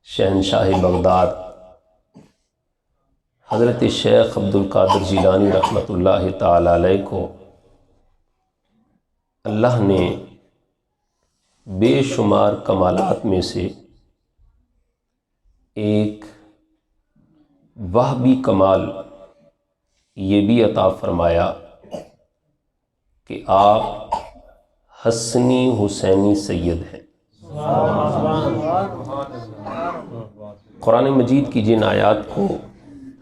شہنشاہ بغداد حضرت شیخ عبد القادر جیلانی رحمۃ اللہ تعالی علیہ کو اللہ نے بے شمار کمالات میں سے ایک وہبی کمال یہ بھی عطا فرمایا کہ آپ حسنی حسینی سید ہیں۔ قرآن مجید کی جن آیات کو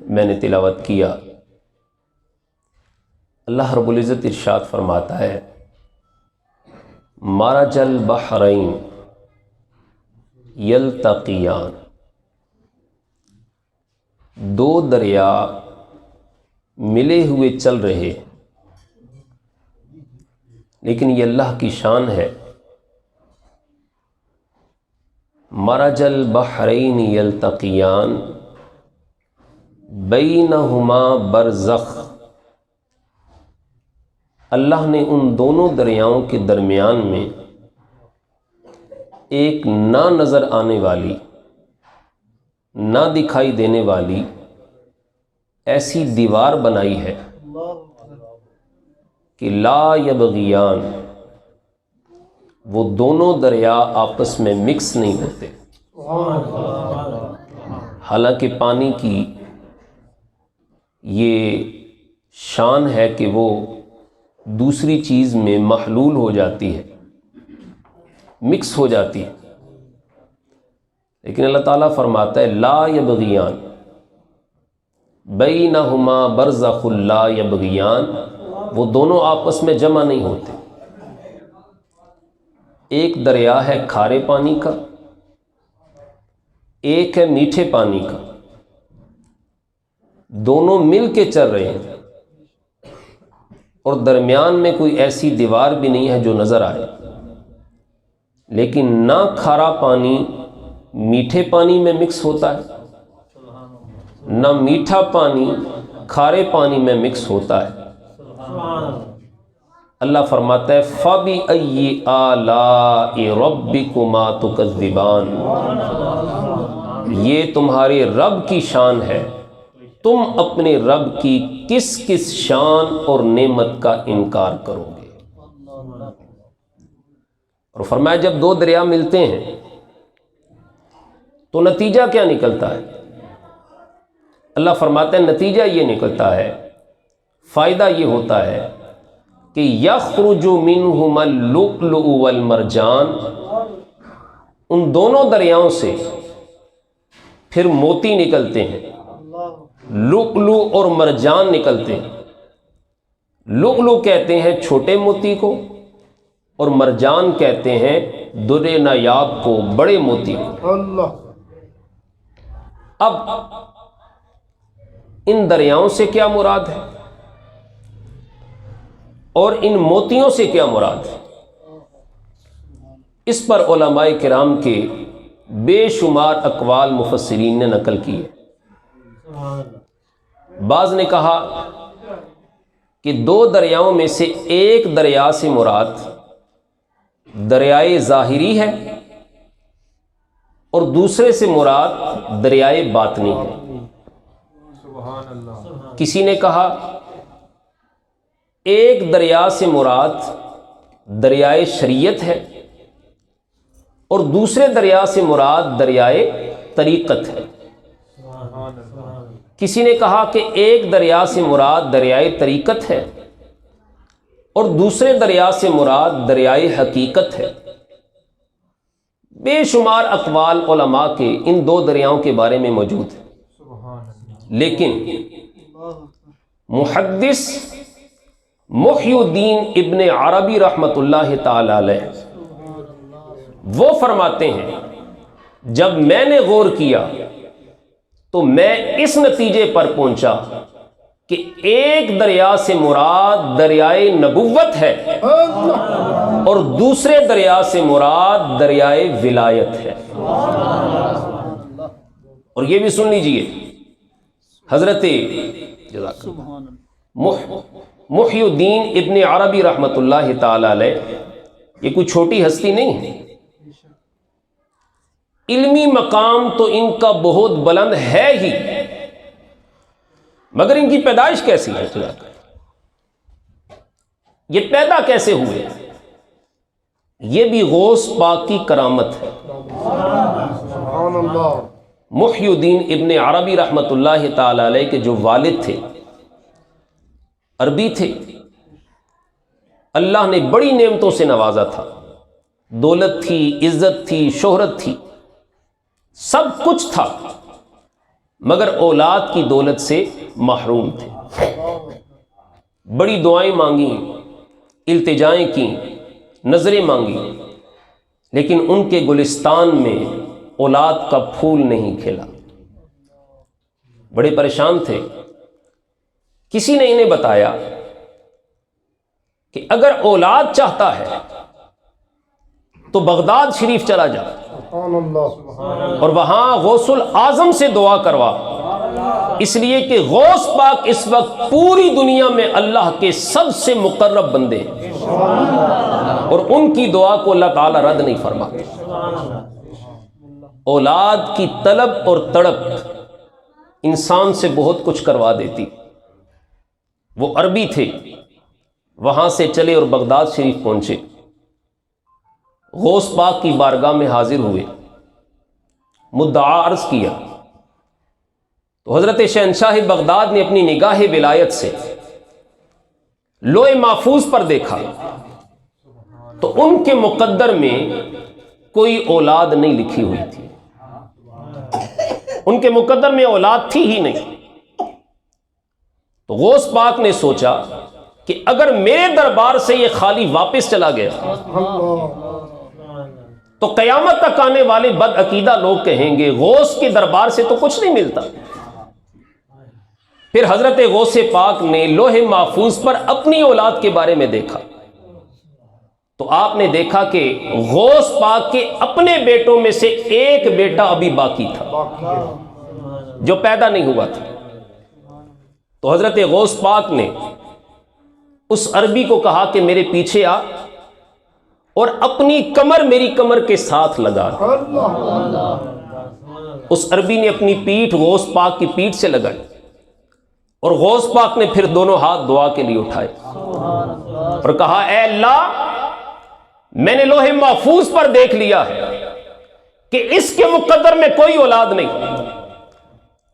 میں نے تلاوت کیا، اللہ رب العزت ارشاد فرماتا ہے مرج البحرین یلتقیان، دو دریا ملے ہوئے چل رہے، لیکن یہ اللہ کی شان ہے۔ مرج البحرین یلتقیان بینہما برزخ، اللہ نے ان دونوں دریاؤں کے درمیان میں ایک نہ نظر آنے والی، نہ دکھائی دینے والی ایسی دیوار بنائی ہے کہ لا یبغیان، وہ دونوں دریا آپس میں مکس نہیں ہوتے۔ حالانکہ پانی کی یہ شان ہے کہ وہ دوسری چیز میں محلول ہو جاتی ہے، مکس ہو جاتی ہے، لیکن اللہ تعالیٰ فرماتا ہے لا یبغیان بینہما برزخ لا یبغیان، وہ دونوں آپس میں جمع نہیں ہوتے۔ ایک دریا ہے کھارے پانی کا، ایک ہے میٹھے پانی کا، دونوں مل کے چل رہے ہیں، اور درمیان میں کوئی ایسی دیوار بھی نہیں ہے جو نظر آئے۔ لیکن نہ کھارا پانی میٹھے پانی میں مکس ہوتا ہے، نہ میٹھا پانی کھارے پانی میں مکس ہوتا ہے۔ اللہ فرماتا ہے فَبِأَيِّ آلَاءِ رَبِّكُمَا تُكَذِّبَانِ، یہ تمہارے رب کی شان ہے، تم اپنے رب کی کس کس شان اور نعمت کا انکار کرو گے۔ اور فرمایا جب دو دریا ملتے ہیں تو نتیجہ کیا نکلتا ہے؟ اللہ فرماتے ہیں نتیجہ یہ نکلتا ہے، فائدہ یہ ہوتا ہے کہ یخرج منہما اللؤلؤ والمرجان، ان دونوں دریاؤں سے پھر موتی نکلتے ہیں، لؤلؤ اور مرجان نکلتے ہیں۔ لؤلؤ کہتے ہیں چھوٹے موتی کو، اور مرجان کہتے ہیں در نایاب کو، بڑے موتی کو۔ اب ان دریاؤں سے کیا مراد ہے اور ان موتیوں سے کیا مراد ہے؟ اس پر علماء کرام کے بے شمار اقوال مفسرین نے نقل کیے۔ بعض نے کہا کہ دو دریاؤں میں سے ایک دریا سے مراد دریائے ظاہری ہے اور دوسرے سے مراد دریائے باطنی ہے۔ کسی نے کہا ایک دریا سے مراد دریائے شریعت ہے اور دوسرے دریا سے مراد دریائے طریقت ہے۔ کسی نے کہا کہ ایک دریا سے مراد دریائے طریقت ہے اور دوسرے دریا سے مراد دریائے حقیقت ہے۔ بے شمار اقوال علماء کے ان دو دریاؤں کے بارے میں موجود ہیں، لیکن محدث محی الدین ابن عربی رحمۃ اللہ تعالی علیہ وہ فرماتے ہیں جب میں نے غور کیا تو میں اس نتیجے پر پہنچا کہ ایک دریا سے مراد دریائے نبوت ہے اور دوسرے دریا سے مراد دریائے ولایت ہے۔ اور یہ بھی سن لیجئے، حضرت محی الدین ابن عربی رحمۃ اللہ تعالی علیہ یہ کوئی چھوٹی ہستی نہیں ہے۔ علمی مقام تو ان کا بہت بلند ہے ہی، مگر ان کی پیدائش کیسی ہے؟ یہ پیدا کیسے ہوئے؟ یہ بھی غوث پاک کی کرامت ہے۔ محی الدین ابن عربی رحمۃ اللہ تعالی علیہ کے جو والد تھے عربی تھے، اللہ نے بڑی نعمتوں سے نوازا تھا، دولت تھی، عزت تھی، شہرت تھی، سب کچھ تھا، مگر اولاد کی دولت سے محروم تھے۔ بڑی دعائیں مانگیں، التجائیں کیں، نظریں مانگی، لیکن ان کے گلستان میں اولاد کا پھول نہیں کھلا۔ بڑے پریشان تھے۔ کسی نے انہیں بتایا کہ اگر اولاد چاہتا ہے تو بغداد شریف چلا جا اور وہاں غوث الاعظم سے دعا کروا، اس لیے کہ غوث پاک اس وقت پوری دنیا میں اللہ کے سب سے مقرب بندے ہیں، اور ان کی دعا کو اللہ تعالیٰ رد نہیں فرماتے۔ اولاد کی طلب اور تڑپ انسان سے بہت کچھ کروا دیتی۔ وہ عربی تھے، وہاں سے چلے اور بغداد شریف پہنچے، غوث پاک کی بارگاہ میں حاضر ہوئے، مدعا عرض کیا تو حضرت شہنشاہ بغداد نے اپنی نگاہ ولایت سے لوح محفوظ پر دیکھا تو ان کے مقدر میں کوئی اولاد نہیں لکھی ہوئی تھی، ان کے مقدر میں اولاد تھی ہی نہیں۔ تو غوث پاک نے سوچا کہ اگر میرے دربار سے یہ خالی واپس چلا گیا تو قیامت تک آنے والے بد عقیدہ لوگ کہیں گے غوث کے دربار سے تو کچھ نہیں ملتا۔ پھر حضرت غوث پاک نے لوح محفوظ پر اپنی اولاد کے بارے میں دیکھا تو آپ نے دیکھا کہ غوث پاک کے اپنے بیٹوں میں سے ایک بیٹا ابھی باقی تھا جو پیدا نہیں ہوا تھا۔ تو حضرت غوث پاک نے اس عربی کو کہا کہ میرے پیچھے آ اور اپنی کمر میری کمر کے ساتھ لگا۔ اس عربی نے اپنی پیٹھ غوث پاک کی پیٹھ سے لگائی اور غوث پاک نے پھر دونوں ہاتھ دعا کے لیے اٹھائے اور کہا اے اللہ، میں نے لوح محفوظ پر دیکھ لیا ہے کہ اس کے مقدر میں کوئی اولاد نہیں،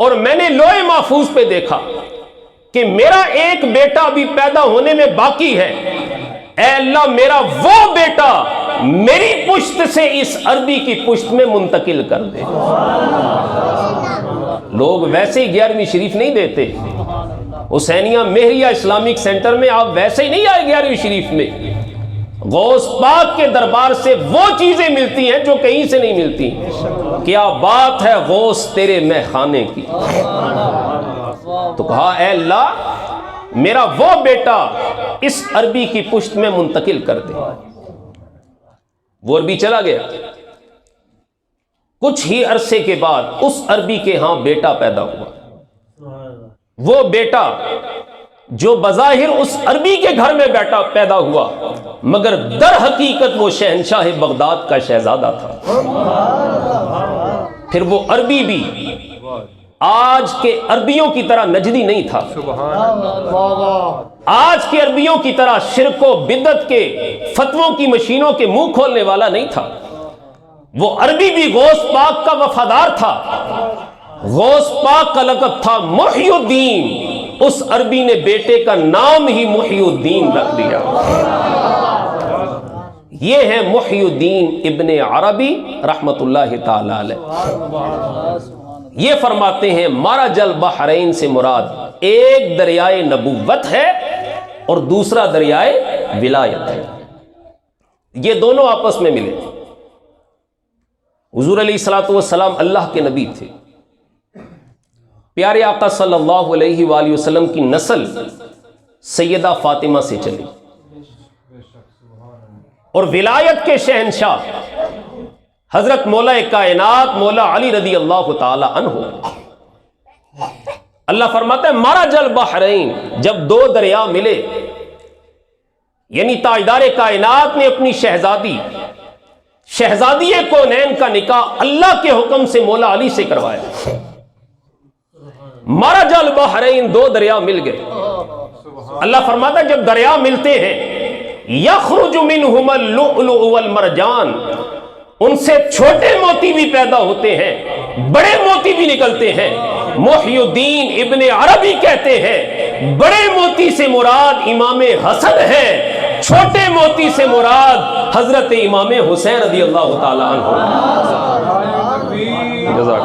اور میں نے لوح محفوظ پہ دیکھا کہ میرا ایک بیٹا ابھی پیدا ہونے میں باقی ہے۔ اے اللہ، میرا وہ بیٹا میری پشت سے اس عربی کی پشت میں منتقل کر دے۔ لوگ ویسے ہی 11ویں شریف نہیں دیتے، حسینیہ مہریہ اسلامک سینٹر میں آپ ویسے ہی نہیں آئے 11ویں شریف میں۔ غوث پاک کے دربار سے وہ چیزیں ملتی ہیں جو کہیں سے نہیں ملتی۔ کیا بات ہے غوث تیرے مے خانے کی۔ تو کہا اے اللہ، میرا وہ بیٹا اس عربی کی پشت میں منتقل کر دے۔ وہ عربی چلا گیا، کچھ ہی عرصے کے بعد اس عربی کے ہاں بیٹا پیدا ہوا۔ وہ بیٹا جو بظاہر اس عربی کے گھر میں بیٹا پیدا ہوا، مگر در حقیقت وہ شہنشاہ بغداد کا شہزادہ تھا۔ پھر وہ عربی بھی آج کے عربیوں کی طرح نجدی نہیں تھا، آج کے عربیوں کی طرح شرک و بدعت کے فتووں کی مشینوں کے منہ کھولنے والا نہیں تھا۔ وہ عربی بھی غوث پاک کا وفادار تھا۔ غوث پاک کا لقب تھا محی الدین، اس عربی نے بیٹے کا نام ہی محی الدین رکھ دیا۔ یہ ہے محی الدین ابن عربی رحمت اللہ تعالی علیہ۔ یہ فرماتے ہیں مرج البحرین سے مراد ایک دریائے نبوت ہے اور دوسرا دریائے ولایت ہے۔ یہ دونوں آپس میں ملے۔ حضور علیہ الصلوۃ والسلام اللہ کے نبی تھے، پیارے آقا صلی اللہ علیہ وآلہ وسلم کی نسل سیدہ فاطمہ سے چلی، اور ولایت کے شہنشاہ حضرت مولا کائنات مولا علی رضی اللہ تعالی عنہ۔ اللہ فرماتا ہے مرج البحرین، جب دو دریا ملے، یعنی تاجدار کائنات نے اپنی شہزادی شہزادی کونین کا نکاح اللہ کے حکم سے مولا علی سے کروایا. مرج البحرین، دو دریا مل گئے. اللہ فرماتا ہے جب دریا ملتے ہیں یخرج منہما اللؤلؤ والمرجان، ان سے چھوٹے موتی بھی پیدا ہوتے ہیں، بڑے موتی بھی نکلتے ہیں. محی الدین ابن عربی کہتے ہیں بڑے موتی سے مراد امام حسن ہے، چھوٹے موتی سے مراد حضرت امام حسین رضی اللہ تعالی عنہ. جزاک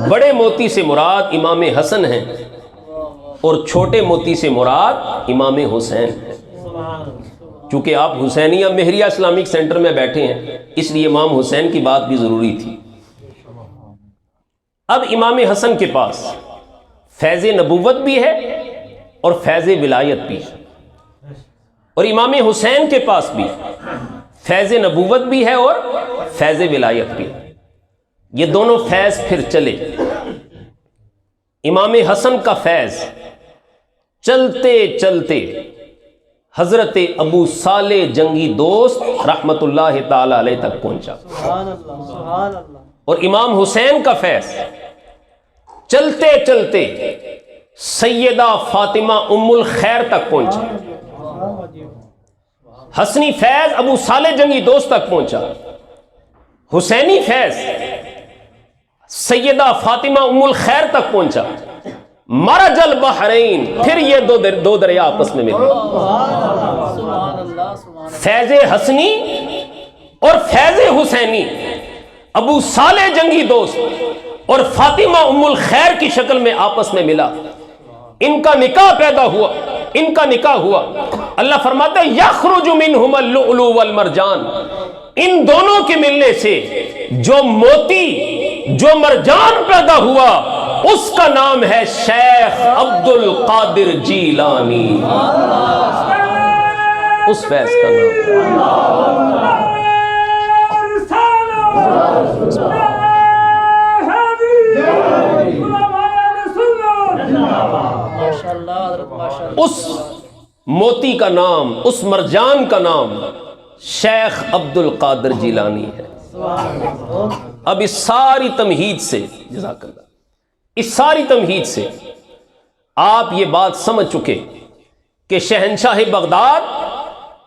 بڑے موتی سے مراد امام حسن ہیں اور چھوٹے موتی سے مراد امام حسین ہیں. چونکہ آپ حسینیہ مہریہ اسلامک سینٹر میں بیٹھے ہیں اس لیے امام حسین کی بات بھی ضروری تھی. اب امام حسن کے پاس فیض نبوت بھی ہے اور فیض ولایت بھی ہے، اور امام حسین کے پاس بھی فیض نبوت بھی ہے اور فیض ولایت بھی ہے. یہ دونوں فیض پھر چلے. امام حسن کا فیض چلتے چلتے حضرت ابو صالح جنگی دوست رحمت اللہ تعالی علیہ تک پہنچا، اور امام حسین کا فیض چلتے چلتے سیدہ فاطمہ ام الخیر تک پہنچا. حسنی فیض ابو صالح جنگی دوست تک پہنچا، حسینی فیض سیدہ فاطمہ ام الخیر تک پہنچا. مرج البحرین، پھر یہ دو دریا آپس میں ملے. فیض حسنی اور فیض حسینی ابو صالح جنگی دوست اور فاطمہ ام الخیر کی شکل میں آپس میں ملا. ان کا نکاح پیدا ہوا، ان کا نکاح ہوا. اللہ فرماتا ہے یخرج منہما اللؤلؤ والمرجان، ان دونوں کے ملنے سے جو موتی جو مرجان پیدا ہوا اس کا نام ہے شیخ عبد القادر جیلانی. اس فیض کا نام اس موتی کا نام، اس مرجان کا نام شیخ عبد القادر جیلانی ہے. اب اس ساری تمہید سے، جزاک اللہ، اس ساری تمہید سے آپ یہ بات سمجھ چکے کہ شہنشاہ بغداد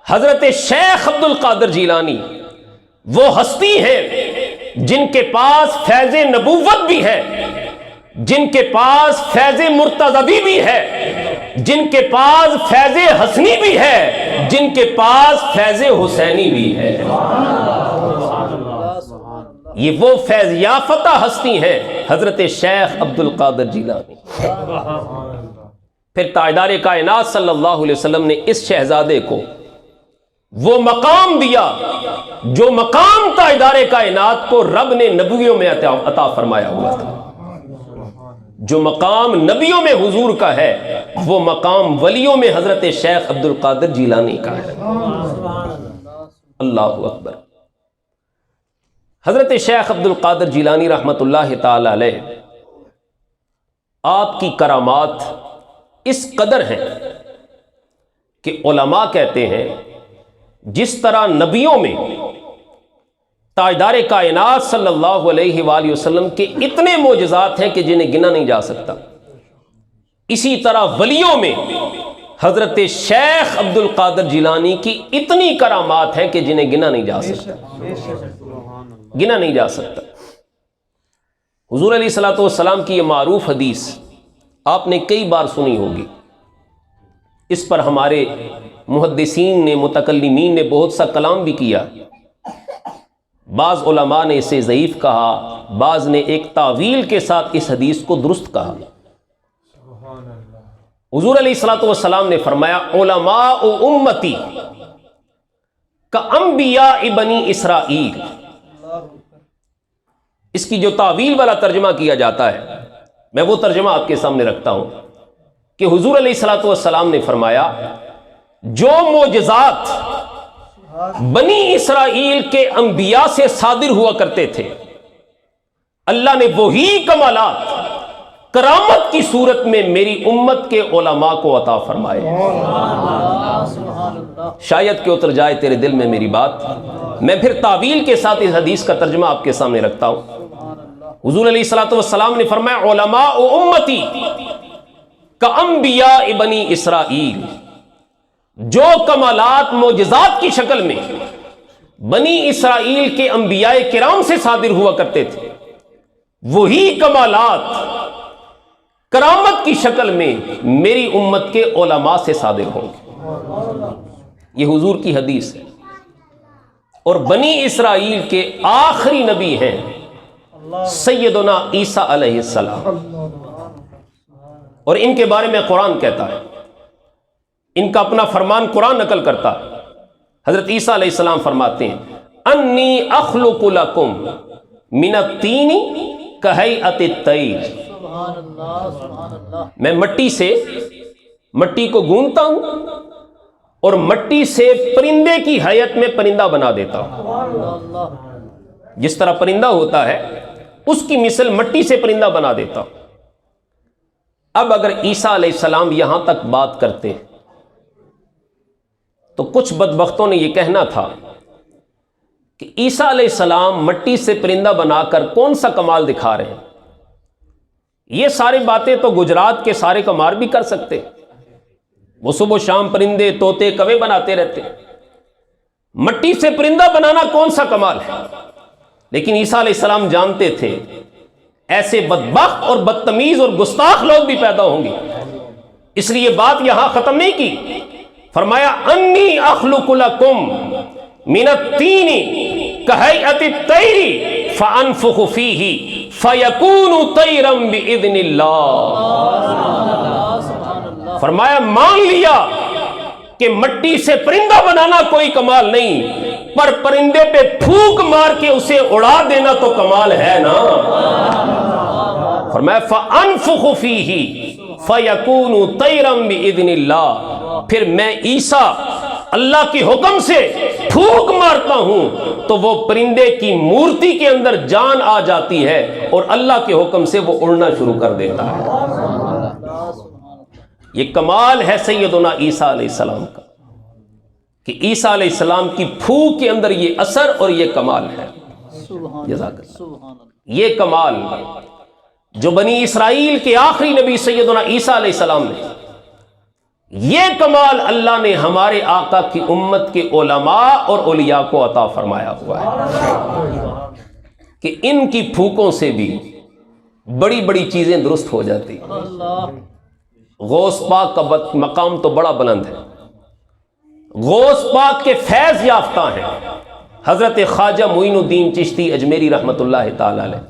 حضرت شیخ عبد القادر جیلانی وہ ہستی ہیں جن کے پاس فیض نبوت بھی ہے، جن کے پاس فیض مرتضوی بھی ہے، جن کے پاس فیض حسنی بھی ہے، جن کے پاس فیض حسینی بھی ہے. یہ وہ فیض یافتہ ہستی ہیں حضرت شیخ عبد القادر جیلانی. پھر تاجدار کائنات صلی اللہ علیہ وسلم نے اس شہزادے کو وہ مقام دیا جو مقام تاجدار کائنات کو رب نے نبیوں میں عطا فرمایا ہوا تھا. جو مقام نبیوں میں حضور کا ہے وہ مقام ولیوں میں حضرت شیخ عبد القادر جیلانی کا ہے. اللہ اکبر. حضرت شیخ عبد القادر جیلانی رحمت اللہ تعالی علیہ، آپ کی کرامات اس قدر ہیں کہ علماء کہتے ہیں جس طرح نبیوں میں تاجدار کائنات صلی اللہ علیہ وآلہ وسلم کے اتنے معجزات ہیں کہ جنہیں گنا نہیں جا سکتا، اسی طرح ولیوں میں حضرت شیخ عبد القادر جیلانی کی اتنی کرامات ہیں کہ جنہیں گنا نہیں جا سکتا، گنا نہیں جا سکتا. حضور علیہ الصلوۃ والسلام کی یہ معروف حدیث آپ نے کئی بار سنی ہوگی. اس پر ہمارے محدثین نے، متکلمین نے بہت سا کلام بھی کیا. بعض علماء نے اسے ضعیف کہا، بعض نے ایک تعویل کے ساتھ اس حدیث کو درست کہا. حضور علیہ الصلوۃ والسلام نے فرمایا علماء امتی کانبیاء بنی اسرائیل. اس کی جو تعویل والا ترجمہ کیا جاتا ہے میں وہ ترجمہ آپ کے سامنے رکھتا ہوں کہ حضور علیہ الصلوۃ والسلام نے فرمایا جو معجزات بنی اسرائیل کے انبیاء سے صادر ہوا کرتے تھے اللہ نے وہی کمالات کرامت کی صورت میں میری امت کے علماء کو عطا فرمائے۔ شاید کہ اتر جائے تیرے دل میں میری بات، میں پھر تعویل کے ساتھ اس حدیث کا ترجمہ آپ کے سامنے رکھتا ہوں۔ حضور علیہ الصلوۃ والسلام نے فرمایا علماء امتی کانبیاء بنی اسرائیل، جو کمالات معجزات کی شکل میں بنی اسرائیل کے انبیاء کرام سے صادر ہوا کرتے تھے، وہی کمالات کرامت کی شکل میں میری امت کے علماء سے صادر ہوں گے۔ یہ حضور کی حدیث ہے، اور بنی اسرائیل کے آخری نبی ہیں سیدنا عیسیٰ علیہ السلام، اور ان کے بارے میں قرآن کہتا ہے، ان کا اپنا فرمان قرآن نقل کرتا ہے۔ حضرت عیسیٰ علیہ السلام فرماتے ہیں انی اخلق لکم من الطین کہیئت الطیر، میں مٹی کو گونتا ہوں اور مٹی سے پرندے کی حیت میں پرندہ بنا دیتا ہوں، جس طرح پرندہ ہوتا ہے اس کی مثل مٹی سے پرندہ بنا دیتا ہوں۔ اب اگر عیسیٰ علیہ السلام یہاں تک بات کرتے تو کچھ بدبختوں نے یہ کہنا تھا کہ عیسیٰ علیہ السلام مٹی سے پرندہ بنا کر کون سا کمال دکھا رہے ہیں؟ یہ ساری باتیں تو گجرات کے سارے کمار بھی کر سکتے، وہ صبح و شام پرندے طوطے کوے بناتے رہتے، مٹی سے پرندہ بنانا کون سا کمال ہے؟ لیکن عیسیٰ علیہ السلام جانتے تھے ایسے بدبخت اور بدتمیز اور گستاخ لوگ بھی پیدا ہوں گے، اس لیے بات یہاں ختم نہیں کی، فرمایا انی اخلق لکم من الطین کہیئت الطیر فانفخ فیہ فیکون طیرا باذن اللہ۔ فرمایا مان لیا کہ مٹی سے پرندہ بنانا کوئی کمال نہیں، پر پرندے پہ پھونک مار کے اسے اڑا دینا تو کمال ہے نا۔ فرمایا فانفخ فیہ فیکون طیرا باذن اللہ، پھر میں عیسیٰ اللہ کے حکم سے پھونک مارتا ہوں تو وہ پرندے کی مورتی کے اندر جان آ جاتی ہے اور اللہ کے حکم سے وہ اڑنا شروع کر دیتا ہے۔ یہ کمال ہے سیدنا عیسیٰ علیہ السلام کا کہ عیسیٰ علیہ السلام کی پھونک کے اندر یہ اثر اور یہ کمال ہے۔ جزاک اللہ۔ یہ کمال جو بنی اسرائیل کے آخری نبی سیدنا عیسیٰ علیہ السلام نے، یہ کمال اللہ نے ہمارے آقا کی امت کے علماء اور اولیاء کو عطا فرمایا ہوا ہے کہ ان کی پھونکوں سے بھی بڑی بڑی چیزیں درست ہو جاتی ہیں۔ غوث پاک کا مقام تو بڑا بلند ہے، غوث پاک کے فیض یافتہ ہیں حضرت خواجہ معین الدین چشتی اجمیری رحمۃ اللہ تعالی علیہ،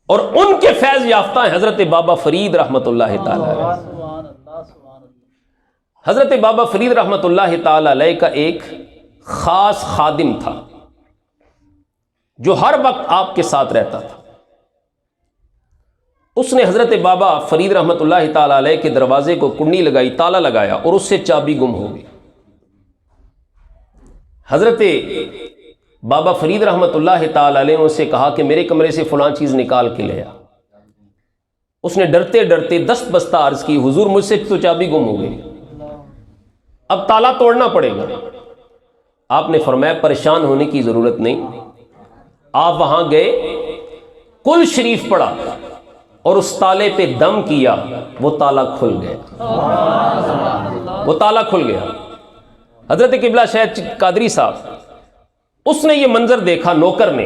اور ان کے فیض یافتہ ہیں حضرت بابا فرید رحمۃ اللہ تعالی علیہ۔ حضرت بابا فرید رحمۃ اللہ تعالی علیہ کا ایک خاص خادم تھا جو ہر وقت آپ کے ساتھ رہتا تھا۔ اس نے حضرت بابا فرید رحمۃ اللہ تعالی علیہ کے دروازے کو کنڈی لگائی، تالا لگایا، اور اس سے چابی گم ہو گئی۔ حضرت بابا فرید رحمۃ اللہ تعالی علیہ نے اسے کہا کہ میرے کمرے سے فلاں چیز نکال کے لے آ۔ اس نے ڈرتے ڈرتے دست بستہ عرض کی حضور مجھ سے تو چابی گم ہو گئی، اب تالا توڑنا پڑے گا۔ آپ نے فرمایا پریشان ہونے کی ضرورت نہیں، آپ وہاں گئے، کل شریف پڑھا اور اس تالے پہ دم کیا، وہ تالا کھل گیا، وہ تالا کھل گیا۔ حضرت قبلہ شیخ قادری صاحب، اس نے یہ منظر دیکھا نوکر نے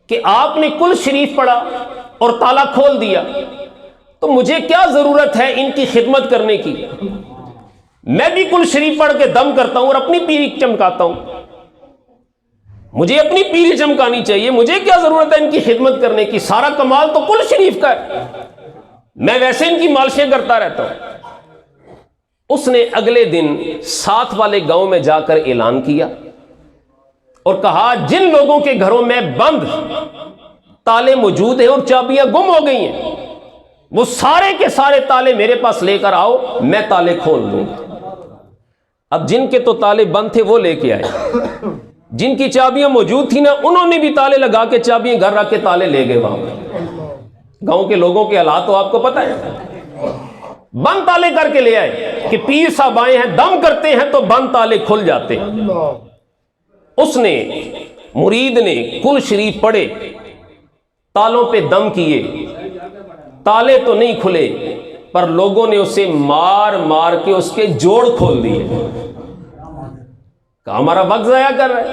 کہ آپ نے کل شریف پڑھا اور تالا کھول دیا، تو مجھے کیا ضرورت ہے ان کی خدمت کرنے کی؟ میں بھی کل شریف پڑھ کے دم کرتا ہوں اور اپنی پیری چمکاتا ہوں، مجھے اپنی پیری چمکانی چاہیے، مجھے کیا ضرورت ہے ان کی خدمت کرنے کی؟ سارا کمال تو کل شریف کا ہے، میں ویسے ان کی مالشیں کرتا رہتا ہوں۔ اس نے اگلے دن ساتھ والے گاؤں میں جا کر اعلان کیا اور کہا جن لوگوں کے گھروں میں بند تالے موجود ہیں اور چابیاں گم ہو گئی ہیں، وہ سارے کے سارے تالے میرے پاس لے کر آؤ، میں تالے کھول دوں گا۔ اب جن کے تو تالے بند تھے وہ لے کے آئے، جن کی چابیاں موجود تھیں نا انہوں نے بھی تالے لگا کے چابیاں گھر رکھ کے تالے لے گئے وہاں پہ. گاؤں کے لوگوں کے حالات تو آپ کو پتہ ہے, بند تالے کر کے لے آئے کہ پیر صاحب آئے ہیں, دم کرتے ہیں تو بند تالے کھل جاتے ہیں. اس نے مرید نے کل شریف پڑھے, تالوں پہ دم کیے, تالے تو نہیں کھلے پر لوگوں نے اسے مار مار کے اس کے جوڑ کھول دیے. کہا ہمارا وقت ضائع کر رہا ہے.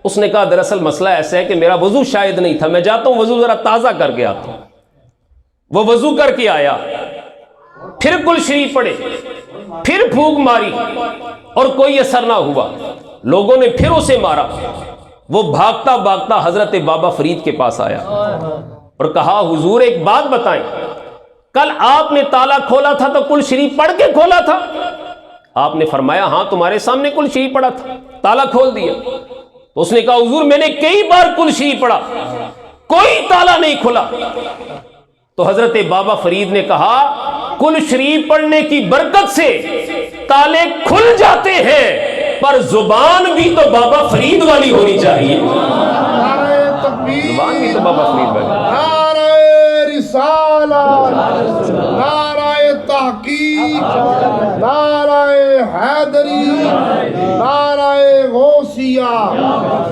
اس نے کہا دراصل مسئلہ ایسا ہے کہ میرا وضو شاید نہیں تھا, میں جاتا ہوں وضو ذرا تازہ کر کے آتا ہوں. وہ وضو کر کے آیا, پھر کل شریف پڑھے, پھر پھونک ماری اور کوئی اثر نہ ہوا. لوگوں نے پھر اسے مارا. وہ بھاگتا بھاگتا حضرت بابا فرید کے پاس آیا اور کہا حضور ایک بات بتائیں, کل آپ نے تالا کھولا تھا تو کل شریف پڑھ کے کھولا تھا؟ آپ نے فرمایا ہاں تمہارے سامنے کل شریف پڑھا تھا, تالا کھول دیا. تو اس نے کہا حضور میں نے کئی بار کل شریف پڑھا, کوئی تالا نہیں کھلا. تو حضرت بابا فرید نے کہا کل شریف پڑھنے کی برکت سے تالے کھل جاتے ہیں, پر زبان بھی تو بابا فرید والی ہونی چاہیے. زبان بھی تو بابا فرید والی. نعرہ رسالت, نعرہ تحقیق, نعرہ حیدری, نعرہ غوثیہ,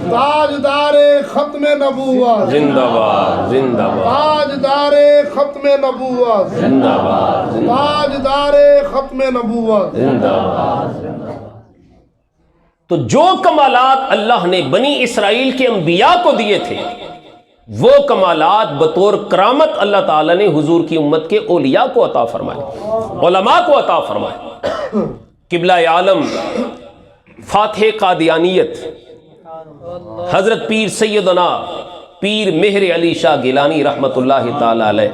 تاجدار ختم نبوت زندہ باد, زندہ باد, تاجدار ختم نبوت زندہ باد, تاجدار ختم نبوت. زندہ باد. تو جو کمالات اللہ نے بنی اسرائیل کے انبیاء کو دیے تھے وہ کمالات بطور کرامت اللہ تعالیٰ نے حضور کی امت کے اولیاء کو عطا فرمائے, علماء کو عطا فرمائے. قبلہ عالم فاتح قادیانیت حضرت پیر سیدنا پیر مہر علی شاہ گیلانی رحمت اللہ تعالی علیہ,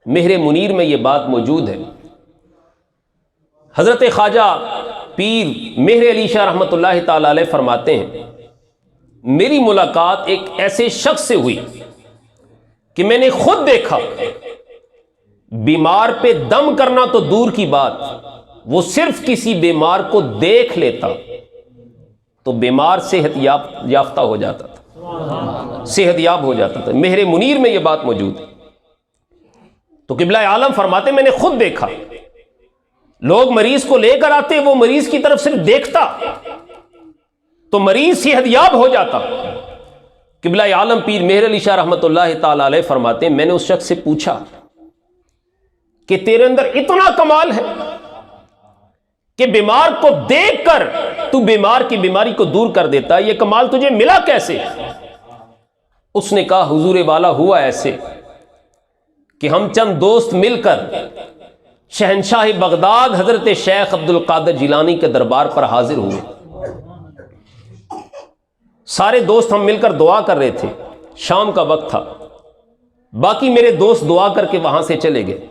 مہر منیر میں یہ بات موجود ہے. حضرت خواجہ پیر مہر علی شاہ رحمت اللہ تعالی علیہ فرماتے ہیں میری ملاقات ایک ایسے شخص سے ہوئی کہ میں نے خود دیکھا بیمار پہ دم کرنا تو دور کی بات, وہ صرف کسی بیمار کو دیکھ لیتا تو بیمار صحت یافتہ ہو جاتا تھا, صحت یاب ہو جاتا تھا. مہر منیر میں یہ بات موجود ہے. تو قبلہ عالم فرماتے میں نے خود دیکھا, لوگ مریض کو لے کر آتے, وہ مریض کی طرف صرف دیکھتا تو مریض صحت یاب ہو جاتا. قبلہ عالم پیر مہر علی شاہ رحمت اللہ تعالی علیہ فرماتے ہیں میں نے اس شخص سے پوچھا کہ تیرے اندر اتنا کمال ہے کہ بیمار کو دیکھ کر تو بیمار کی بیماری کو دور کر دیتا, یہ کمال تجھے ملا کیسے؟ اس نے کہا حضور والا ہوا ایسے کہ ہم چند دوست مل کر شہنشاہ بغداد حضرت شیخ عبد القادر جیلانی کے دربار پر حاضر ہوئے. سارے دوست ہم مل کر دعا کر رہے تھے, شام کا وقت تھا, باقی میرے دوست دعا کر کے وہاں سے چلے گئے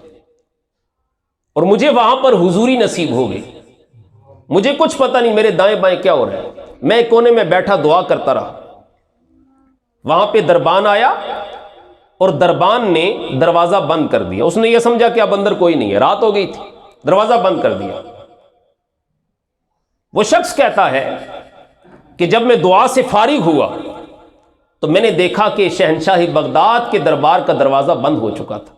اور مجھے وہاں پر حضوری نصیب ہو گئی. مجھے کچھ پتہ نہیں میرے دائیں بائیں کیا ہو رہا ہے, میں ایک کونے میں بیٹھا دعا کرتا رہا. وہاں پہ دربان آیا اور دربان نے دروازہ بند کر دیا. اس نے یہ سمجھا کہ اب اندر کوئی نہیں ہے, رات ہو گئی تھی, دروازہ بند کر دیا. وہ شخص کہتا ہے کہ جب میں دعا سے فارغ ہوا تو میں نے دیکھا کہ شہنشاہ بغداد کے دربار کا دروازہ بند ہو چکا تھا,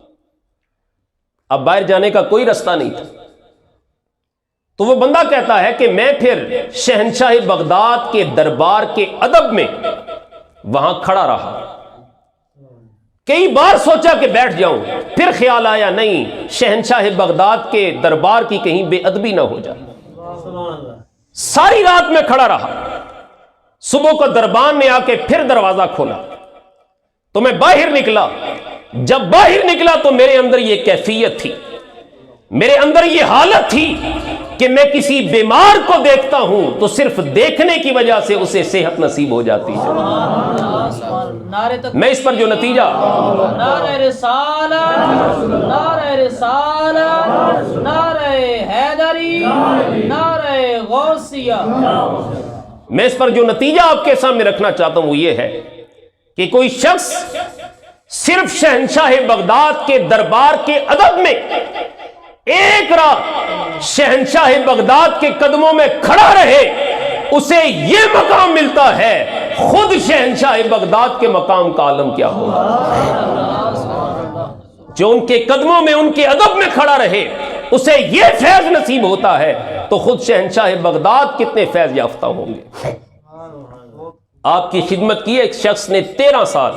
اب باہر جانے کا کوئی راستہ نہیں تھا. تو وہ بندہ کہتا ہے کہ میں پھر شہنشاہ بغداد کے دربار کے ادب میں وہاں کھڑا رہا, کئی بار سوچا کہ بیٹھ جاؤں, پھر خیال آیا نہیں شہنشاہ بغداد کے دربار کی کہیں بے ادبی نہ ہو جائے. ساری رات میں کھڑا رہا. صبح کو دربان نے آ کے پھر دروازہ کھولا تو میں باہر نکلا. جب باہر نکلا تو میرے اندر یہ کیفیت تھی, میرے اندر یہ حالت تھی کہ میں کسی بیمار کو دیکھتا ہوں تو صرف دیکھنے کی وجہ سے اسے صحت نصیب ہو جاتی ہے. میں اس پر جو نتیجہ نعرہ رسالت, نعرہ رسالت, نعرہ حیدری, نعرہ غوثیہ, میں اس پر جو نتیجہ آپ کے سامنے رکھنا چاہتا ہوں وہ یہ ہے کہ کوئی شخص صرف شہنشاہ بغداد کے دربار کے ادب میں ایک رات شہنشاہ بغداد کے قدموں میں کھڑا رہے اسے یہ مقام ملتا ہے، خود شہنشاہ بغداد کے مقام کا عالم کیا ہوگا؟ جو ان کے قدموں میں، ان کے ادب میں کھڑا رہے، اسے یہ فیض نصیب ہوتا ہے، تو خود شہنشاہ بغداد کتنے فیض یافتہ ہوں گے۔ آپ کی خدمت کی ایک شخص نے 13 سال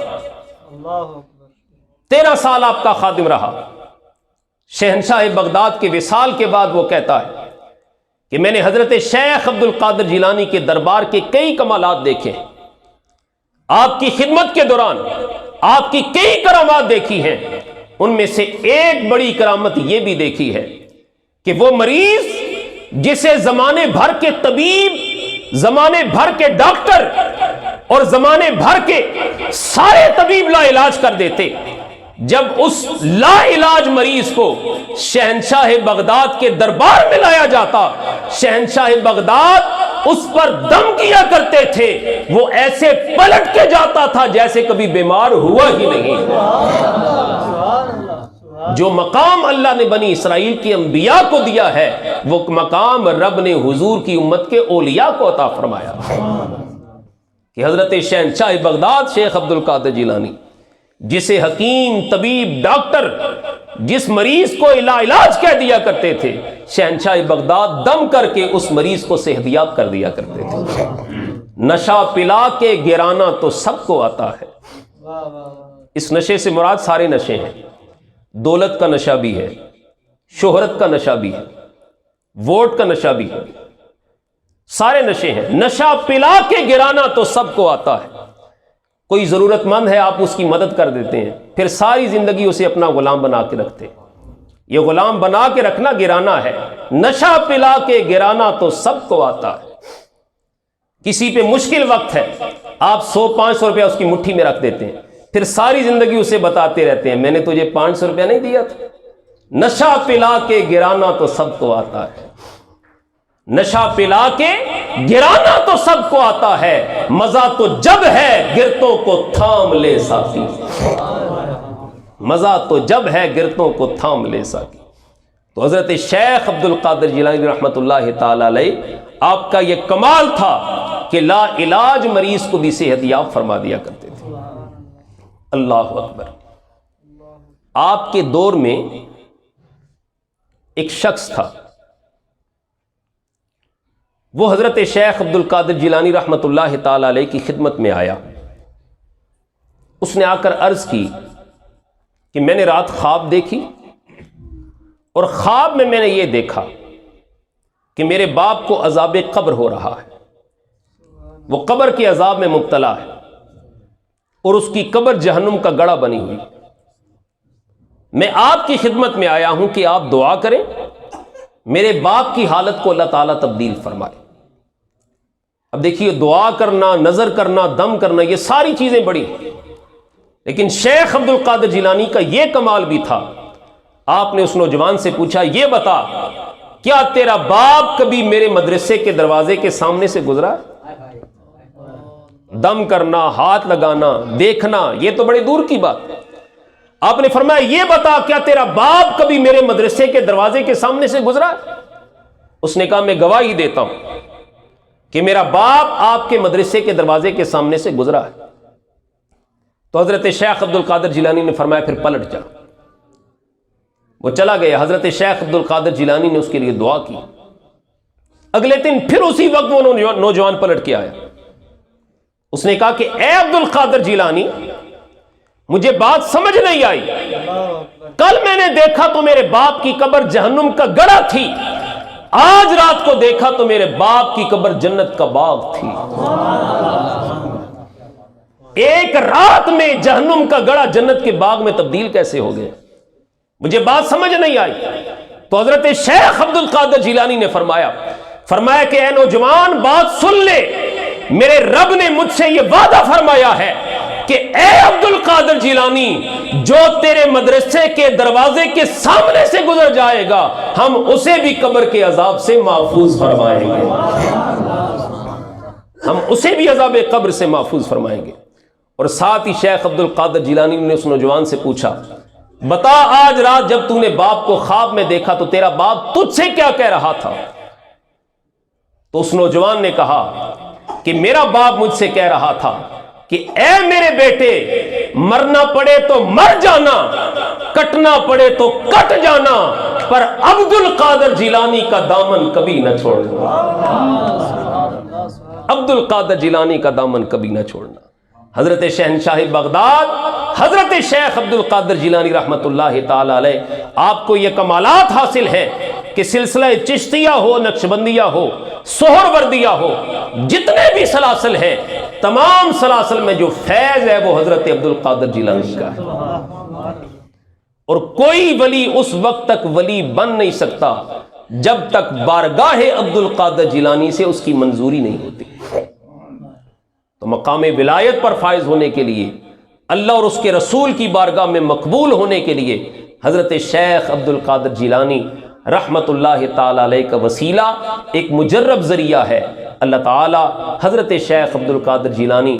آپ کا خادم رہا۔ شہنشاہ بغداد کے وصال کے بعد وہ کہتا ہے کہ میں نے حضرت شیخ عبد القادر جیلانی کے دربار کے کئی کمالات دیکھے، آپ کی خدمت کے دوران آپ کی کئی کرامات دیکھی ہیں، ان میں سے ایک بڑی کرامت یہ بھی دیکھی ہے کہ وہ مریض جسے زمانے بھر کے طبیب، زمانے بھر کے ڈاکٹر اور زمانے بھر کے سارے طبیب لا علاج کر دیتے، جب اس لا علاج مریض کو شہنشاہ بغداد کے دربار میں لایا جاتا، شہنشاہ بغداد اس پر دم کیا کرتے تھے، وہ ایسے پلٹ کے جاتا تھا جیسے کبھی بیمار ہوا ہی نہیں۔ جو مقام اللہ نے بنی اسرائیل کی انبیاء کو دیا ہے، وہ مقام رب نے حضور کی امت کے اولیاء کو عطا فرمایا کہ حضرت شہنشاہ بغداد شیخ عبد القادر جیلانی، جسے حکیم، طبیب، ڈاکٹر جس مریض کو لا علاج کہہ دیا کرتے تھے، شہنشاہ بغداد دم کر کے اس مریض کو صحت یاب کر دیا کرتے تھے۔ نشہ پلا کے گرانا تو سب کو آتا ہے۔ اس نشے سے مراد سارے نشے ہیں، دولت کا نشہ بھی ہے، شہرت کا نشہ بھی ہے، ووٹ کا نشہ بھی ہے، سارے نشے ہیں۔ نشہ پلا کے گرانا تو سب کو آتا ہے۔ کوئی ضرورت مند ہے، آپ اس کی مدد کر دیتے ہیں، پھر ساری زندگی اسے اپنا غلام بنا کے رکھتے ہیں۔ یہ غلام بنا کے رکھنا گرانا ہے۔ نشہ پلا کے گرانا تو سب کو آتا ہے۔ کسی پہ مشکل وقت ہے، آپ 100-500 روپیہ اس کی مٹھی میں رکھ دیتے ہیں، پھر ساری زندگی اسے بتاتے رہتے ہیں میں نے تجھے 500 روپیہ نہیں دیا تھا۔ نشہ پلا کے گرانا تو سب کو آتا ہے۔ نشہ پلا کے گرانا تو سب کو آتا ہے، مزہ تو جب ہے گرتوں کو تھام لے ساقی، مزہ تو جب ہے گرتوں کو تھام لے ساقی۔ تو حضرت شیخ عبد القادر جیلانی رحمۃ اللہ تعالی علیہ، آپ کا یہ کمال تھا کہ لا علاج مریض کو بھی صحت یاب فرما دیا کرتے تھے۔ اللہ اکبر۔ آپ کے دور میں ایک شخص تھا، وہ حضرت شیخ عبد القادر جیلانی رحمۃ اللہ تعالی علیہ کی خدمت میں آیا۔ اس نے آ کر عرض کی کہ میں نے رات خواب دیکھی، اور خواب میں نے یہ دیکھا کہ میرے باپ کو عذاب قبر ہو رہا ہے، وہ قبر کے عذاب میں مبتلا ہے، اور اس کی قبر جہنم کا گڑھا بنی ہوئی۔ میں آپ کی خدمت میں آیا ہوں کہ آپ دعا کریں، میرے باپ کی حالت کو اللہ تعالیٰ تبدیل فرمائے۔ اب دیکھیے، دعا کرنا، نظر کرنا، دم کرنا، یہ ساری چیزیں بڑی ہیں، لیکن شیخ عبد القادر جیلانی کا یہ کمال بھی تھا۔ آپ نے اس نوجوان سے پوچھا، یہ بتا کیا تیرا باپ کبھی میرے مدرسے کے دروازے کے سامنے سے گزرا؟ دم کرنا، ہاتھ لگانا، دیکھنا، یہ تو بڑے دور کی بات ہے۔ آپ نے فرمایا، یہ بتا کیا تیرا باپ کبھی میرے مدرسے کے دروازے کے سامنے سے گزرا؟ اس نے کہا، میں گواہی دیتا ہوں کہ میرا باپ آپ کے مدرسے کے دروازے کے سامنے سے گزرا ہے۔ تو حضرت شیخ عبد القادر جیلانی نے فرمایا، پھر پلٹ جا۔ وہ چلا گیا۔ حضرت شیخ عبد القادر جیلانی نے اس کے لیے دعا کی۔ اگلے دن پھر اسی وقت وہ نوجوان پلٹ کے آیا۔ اس نے کہا کہ اے عبد القادر جیلانی، مجھے بات سمجھ نہیں آئی، کل میں نے دیکھا تو میرے باپ کی قبر جہنم کا گڑھا تھی، آج رات کو دیکھا تو میرے باپ کی قبر جنت کا باغ تھی۔ ایک رات میں جہنم کا گڑھا جنت کے باغ میں تبدیل کیسے ہو گئے؟ مجھے بات سمجھ نہیں آئی۔ تو حضرت شیخ عبد القادر جیلانی نے فرمایا کہ اے نوجوان، بات سن لے، میرے رب نے مجھ سے یہ وعدہ فرمایا ہے کہ اے عبد القادر جیلانی، جو تیرے مدرسے کے دروازے کے سامنے سے گزر جائے گا، ہم اسے بھی قبر کے عذاب سے محفوظ فرمائیں گے، ہم اسے بھی عذاب قبر سے محفوظ فرمائیں گے۔ اور ساتھ ہی شیخ عبد القادر جیلانی نے اس نوجوان سے پوچھا، بتا آج رات جب تو نے باپ کو خواب میں دیکھا تو تیرا باپ تجھ سے کیا کہہ رہا تھا؟ تو اس نوجوان نے کہا کہ میرا باپ مجھ سے کہہ رہا تھا کہ اے میرے بیٹے، مرنا پڑے تو مر جانا، کٹنا پڑے تو کٹ جانا، پر عبد القادر جیلانی کا دامن کبھی نہ چھوڑنا، عبد القادر جیلانی کا دامن کبھی نہ چھوڑنا۔ حضرت شہنشاہ بغداد حضرت شیخ عبد القادر جیلانی رحمۃ اللہ تعالی علیہ، آپ کو یہ کمالات حاصل ہیں کہ سلسلہ چشتیہ ہو، نقشبندیہ ہو، سہروردیہ ہو، جتنے بھی سلاسل ہیں، تمام سلاسل میں جو فیض ہے وہ حضرت عبد القادر جیلانی کا ہے، اور کوئی ولی اس وقت تک ولی بن نہیں سکتا جب تک بارگاہ عبد القادر جیلانی سے اس کی منظوری نہیں ہوتی۔ تو مقام ولایت پر فائز ہونے کے لیے، اللہ اور اس کے رسول کی بارگاہ میں مقبول ہونے کے لیے، حضرت شیخ عبد القادر جیلانی رحمت اللہ تعالی علیہ کا وسیلہ ایک مجرب ذریعہ ہے۔ اللہ تعالی حضرت شیخ عبد القادر جیلانی